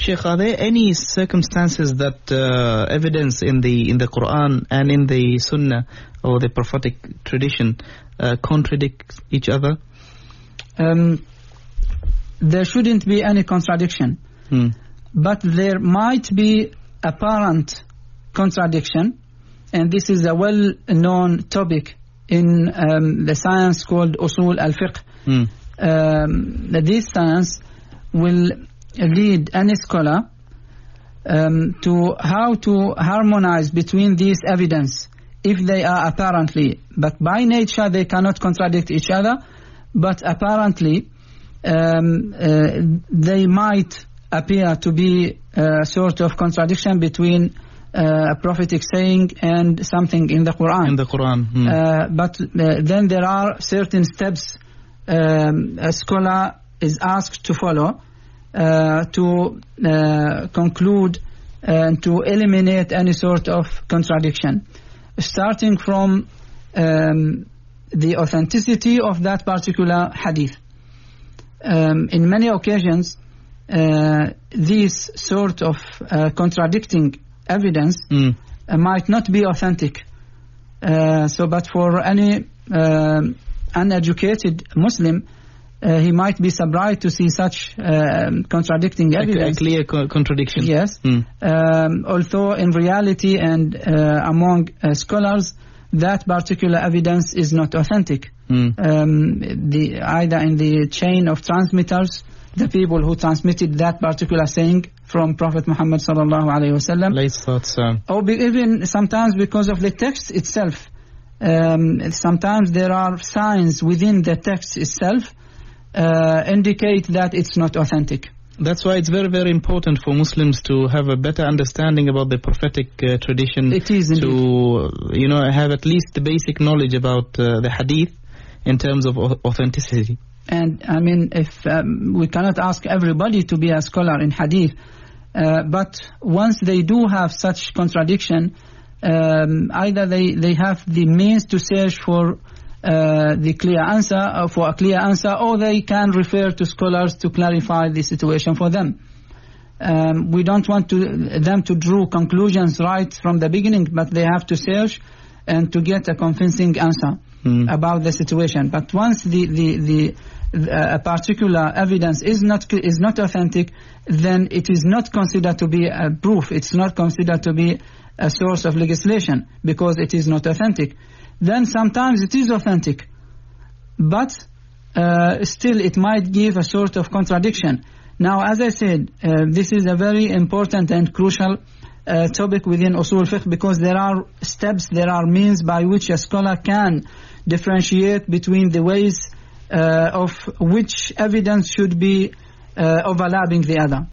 Sheikh, are there any circumstances that evidence in the Quran and in the Sunnah or the prophetic tradition contradict each other? There shouldn't be any contradiction, but there might be apparent contradiction, and this is a well-known topic in the science called Usul al-Fiqh. This science will lead any scholar to how to harmonize between these evidence if they are apparently, but by nature they cannot contradict each other, but apparently they might appear to be a sort of contradiction between a prophetic saying and something in the Quran. In the Quran. But then there are certain steps a scholar is asked to follow to conclude and to eliminate any sort of contradiction, starting from the authenticity of that particular hadith. In many occasions, these sort of contradicting evidence might not be authentic. But for any uneducated Muslim, he might be surprised to see such contradicting evidence. A clear contradiction. Yes. Although in reality and among scholars, that particular evidence is not authentic. Either in the chain of transmitters, the people who transmitted that particular saying from Prophet Muhammad sallallahu alaihi wasallam, or even sometimes because of the text itself. Sometimes there are signs within the text itself indicate that it's not authentic. That's why it's very, very important for Muslims to have a better understanding about the prophetic tradition. It is indeed. To have at least the basic knowledge about the hadith in terms of authenticity. And I mean, if we cannot ask everybody to be a scholar in hadith, but once they do have such contradiction, either they have the means to search for the clear answer, for a clear answer, or they can refer to scholars to clarify the situation for them. We don't want them to draw conclusions right from the beginning, but they have to search and to get a convincing answer about the situation. But once a particular evidence is not authentic, then it is not considered to be a proof. It's not considered to be a source of legislation because it is not authentic. Then sometimes it is authentic, but still it might give a sort of contradiction. Now, as I said, this is a very important and crucial topic within Usul Fiqh, because there are steps, there are means by which a scholar can differentiate between the ways of which evidence should be overlapping the other.